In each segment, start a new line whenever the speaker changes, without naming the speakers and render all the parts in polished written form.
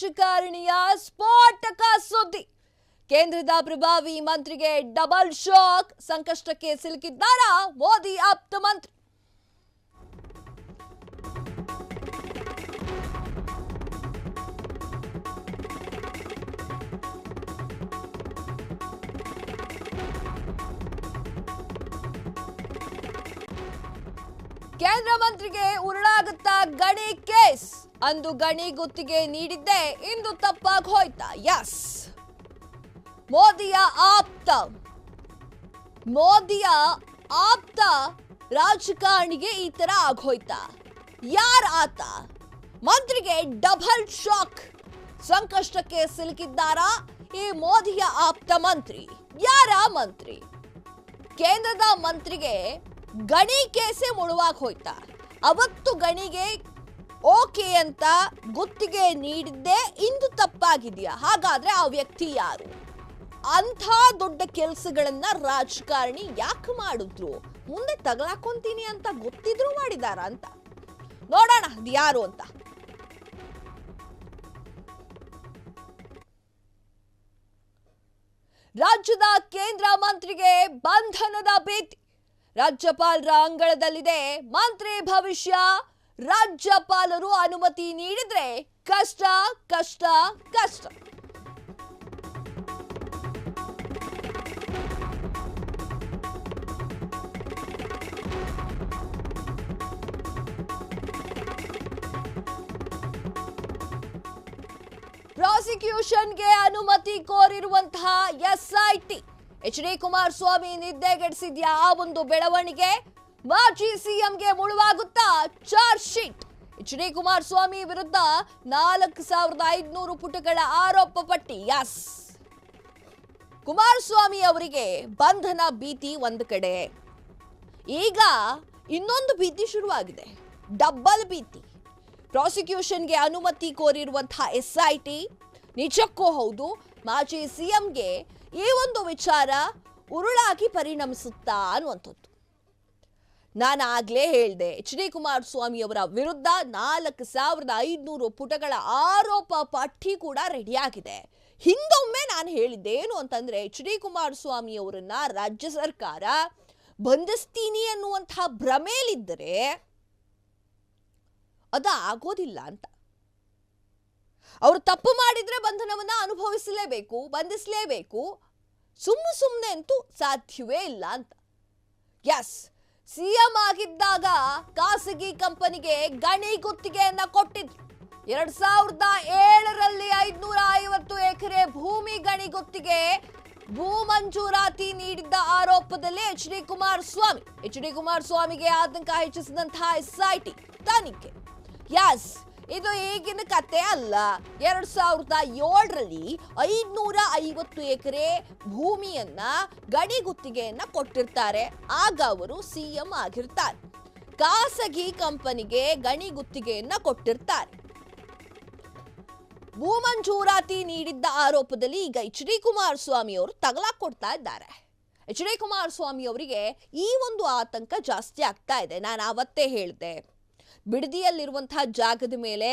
ರಾಜಕಾರಣಿಯ ಸ್ಫೋಟಕ ಸುದ್ದಿ. ಕೇಂದ್ರದ ಪ್ರಭಾವಿ ಮಂತ್ರಿಗೆ ಡಬಲ್ ಶಾಕ್. ಸಂಕಷ್ಟಕ್ಕೆ ಸಿಲುಕಿದ್ದಾರಾ ಮೋದಿ ಆಪ್ತ ಮಂತ್ರಿ? ಕೇಂದ್ರ ಮಂತ್ರಿಗೆ ಉರುಳಾಗುತ್ತಾ ಗಣಿ ಕೇಸ್. ಅಂದು ಗಣಿ ಗುತ್ತಿಗೆ ನೀಡಿದ್ದೆ, ಇಂದು ತಪ್ಪಾಗಿ ಹೋಯ್ತಾ? ಯಸ್, ಮೋದಿಯ ಆಪ್ತ ರಾಜಕಾರಣಿಗೆ ಈ ತರ ಆಗೋಯ್ತಾ? ಯಾರ ಆತ? ಮಂತ್ರಿಗೆ ಡಬಲ್ ಶಾಕ್. ಸಂಕಷ್ಟಕ್ಕೆ ಸಿಲುಕಿದ್ದಾರಾ ಈ ಮೋದಿಯ ಆಪ್ತ ಮಂತ್ರಿ? ಯಾರ ಮಂತ್ರಿ? ಕೇಂದ್ರದ ಮಂತ್ರಿಗೆ ಗಣಿ ಕೇಸೆ ಮುಳುವಾಗಿ ಹೋಯ್ತಾ? ಅವತ್ತು ಗಣಿಗೆ ಓಕೆ ಅಂತ ಗುತ್ತಿಗೆ ನೀಡಿದ್ದೆ, ಇಂದು ತಪ್ಪಾಗಿದೆಯಾ? ಹಾಗಾದ್ರೆ ಆ ವ್ಯಕ್ತಿ ಯಾರು? ಅಂಥ ದೊಡ್ಡ ಕೆಲಸಗಳನ್ನ ರಾಜಕಾರಣಿ ಯಾಕೆ ಮಾಡಿದ್ರು? ಮುಂದೆ ತಗಲಾಕೊಂತೀನಿ ಅಂತ ಗೊತ್ತಿದ್ರು ಮಾಡಿದಾರ ಅಂತ ನೋಡೋಣ ಅದು ಯಾರು ಅಂತ. ರಾಜ್ಯದ ಕೇಂದ್ರ ಮಂತ್ರಿಗೆ ಬಂಧನದ ಭೀತಿ. ರಾಜ್ಯಪಾಲರ ಅಂಗಳದಲ್ಲಿದೆ ಮಂತ್ರಿ ಭವಿಷ್ಯ. ರಾಜ್ಯಪಾಲರು ಅನುಮತಿ ನೀಡಿದ್ರೆ ಕಷ್ಟ ಕಷ್ಟ ಕಷ್ಟ. ಪ್ರಾಸಿಕ್ಯೂಷನ್ಗೆ ಅನುಮತಿ ಕೋರಿರುವಂತಹ ಎಸ್ಐಟಿ. ಎಚ್.ಡಿ. ಕುಮಾರಸ್ವಾಮಿ ನಿದ್ದೆಗೆಡಿಸಿದ್ಯಾ ಆ ಒಂದು ಬೆಳವಣಿಗೆ? ಮಾಜಿ ಸಿಎಂಗೆ ಮುಳುವಾಗುತ್ತಾ ಚಾರ್ಜ್ ಶೀಟ್. ಎಚ್.ಡಿ. ಕುಮಾರಸ್ವಾಮಿ ವಿರುದ್ಧ 4500 ಪುಟಗಳ ಆರೋಪ ಪಟ್ಟಿ. ಯಸ್, ಕುಮಾರಸ್ವಾಮಿ ಅವರಿಗೆ ಬಂಧನ ಭೀತಿ ಒಂದು ಕಡೆ, ಈಗ ಇನ್ನೊಂದು ಭೀತಿ ಶುರುವಾಗಿದೆ, ಡಬಲ್ ಭೀತಿ. ಪ್ರಾಸಿಕ್ಯೂಷನ್ಗೆ ಅನುಮತಿ ಕೋರಿರುವಂತಹ ಎಸ್ಐಟಿ ನಿಜಕ್ಕೂ ಹೌದು ಮಾಜಿ ಸಿಎಂಗೆ ಈ ಒಂದು ವಿಚಾರ ಉರುಳಾಗಿ ಪರಿಣಮಿಸುತ್ತಾ ಅನ್ನುವಂಥದ್ದು. ನಾನು ಆಗ್ಲೇ ಹೇಳಿದೆ, ಎಚ್.ಡಿ. ಕುಮಾರಸ್ವಾಮಿ ಅವರ ವಿರುದ್ಧ 4500 ಪುಟಗಳ ಆರೋಪ ಪಟ್ಟಿ ಕೂಡ ರೆಡಿಯಾಗಿದೆ. ಹಿಂದೊಮ್ಮೆ ನಾನು ಹೇಳಿದ್ದೆ ಏನು ಅಂತಂದ್ರೆ, ಎಚ್.ಡಿ. ಕುಮಾರಸ್ವಾಮಿ ಅವರನ್ನ ರಾಜ್ಯ ಸರ್ಕಾರ ಬಂಧಿಸ್ತೀನಿ ಅನ್ನುವಂತಹ ಭ್ರಮೆಯಲ್ಲಿದ್ದರೆ ಅದು ಆಗೋದಿಲ್ಲ ಅಂತ. ಅವರು ತಪ್ಪು ಮಾಡಿದ್ರೆ ಬಂಧನವನ್ನ ಅನುಭವಿಸಲೇಬೇಕು, ಬಂಧಿಸಲೇಬೇಕು. ಸುಮ್ಮನೆ ಅಂತೂ ಸಾಧ್ಯವೇ ಇಲ್ಲ ಅಂತ. ಎಸ್, ಸಿಎಂ ಆಗಿದ್ದಾಗ ಖಾಸಗಿ ಕಂಪನಿಗೆ ಗಣಿ ಗುತ್ತಿಗೆಯನ್ನ ಕೊಟ್ಟಿದ್ರು. 2007ರಲ್ಲಿ 550 ಎಕರೆ ಭೂಮಿ ಗಣಿ ಗುತ್ತಿಗೆ ಭೂ ಮಂಜೂರಾತಿ ನೀಡಿದ್ದ ಆರೋಪದಲ್ಲಿ ಎಚ್.ಡಿ. ಕುಮಾರಸ್ವಾಮಿಗೆ ಆತಂಕ ಹೆಚ್ಚಿಸಿದಂತಹ ಎಸ್ಐಟಿ ತನಿಖೆ. ಯಸ್, ಇದು ಈಗಿನ ಕತೆ ಅಲ್ಲ. 2007ರಲ್ಲಿ 550 ಎಕರೆ ಭೂಮಿಯನ್ನ ಗಣಿ ಗುತ್ತಿಗೆಯನ್ನ ಕೊಟ್ಟಿರ್ತಾರೆ. ಆಗ ಅವರು ಸಿಎಂ ಆಗಿರ್ತಾರೆ. ಖಾಸಗಿ ಕಂಪನಿಗೆ ಗಣಿ ಗುತ್ತಿಗೆಯನ್ನ ಕೊಟ್ಟಿರ್ತಾರೆ. ಭೂ ಮಂಜೂರಾತಿ ನೀಡಿದ್ದ ಆರೋಪದಲ್ಲಿ ಈಗ ಎಚ್.ಡಿ. ಕುಮಾರಸ್ವಾಮಿ ಅವರು ತಗಲಾಕೊಡ್ತಾ ಇದ್ದಾರೆ. ಎಚ್.ಡಿ. ಕುಮಾರಸ್ವಾಮಿ ಅವರಿಗೆ ಈ ಒಂದು ಆತಂಕ ಜಾಸ್ತಿ ಆಗ್ತಾ ಇದೆ. ನಾನು ಅವತ್ತೇ ಹೇಳಿದೆ, ಬಿಡದಿಯಲ್ಲಿರುವಂತಹ ಜಾಗದ ಮೇಲೆ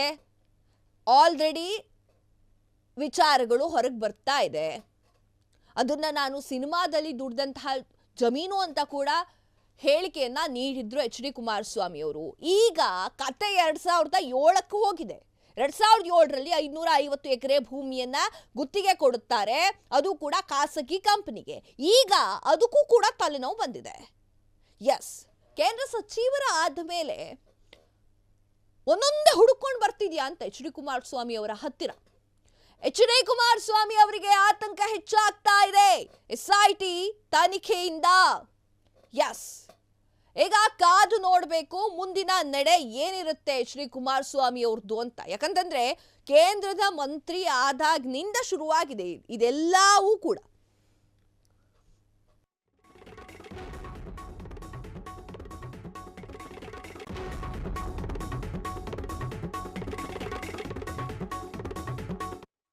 ಆಲ್ರೆಡಿ ವಿಚಾರಗಳು ಹೊರಗೆ ಬರ್ತಾ ಇದೆ. ಅದನ್ನ ನಾನು ಸಿನಿಮಾದಲ್ಲಿ ದುಡ್ದಂತಹ ಜಮೀನು ಅಂತ ಕೂಡ ಹೇಳಿಕೆಯನ್ನ ನೀಡಿದ್ರು ಎಚ್.ಡಿ. ಕುಮಾರಸ್ವಾಮಿ ಅವರು. ಈಗ ಕತೆ 2007ಕ್ಕೆ ಹೋಗಿದೆ. 2007ರಲ್ಲಿ 550 ಎಕರೆ ಭೂಮಿಯನ್ನ ಗುತ್ತಿಗೆ ಕೊಡುತ್ತಾರೆ, ಅದು ಕೂಡ ಖಾಸಗಿ ಕಂಪನಿಗೆ. ಈಗ ಅದಕ್ಕೂ ಕೂಡ ತಲೆನೋವು ಬಂದಿದೆ. ಎಸ್, ಕೇಂದ್ರ ಸಚಿವರ ಆದ ಮೇಲೆ ಒಂದೊಂದೇ ಹುಡುಕೊಂಡು ಬರ್ತಿದ್ಯಾ ಅಂತ ಎಚ್.ಡಿ. ಕುಮಾರಸ್ವಾಮಿ ಅವರ ಹತ್ತಿರ. ಎಚ್.ಡಿ. ಕುಮಾರಸ್ವಾಮಿ ಅವರಿಗೆ ಆತಂಕ ಹೆಚ್ಚಾಗ್ತಾ ಇದೆ ಎಸ್ಐಟಿ ತನಿಖೆಯಿಂದ. ಎಸ್, ಈಗ ಕಾದು ನೋಡಬೇಕು ಮುಂದಿನ ನಡೆ ಏನಿರುತ್ತೆ ಎಚ್.ಡಿ. ಕುಮಾರಸ್ವಾಮಿ ಅವ್ರದ್ದು ಅಂತ. ಯಾಕಂತಂದ್ರೆ ಕೇಂದ್ರದ ಮಂತ್ರಿ ಆದಾಗ್ನಿಂದ ಶುರುವಾಗಿದೆ ಇದೆಲ್ಲವೂ ಕೂಡ.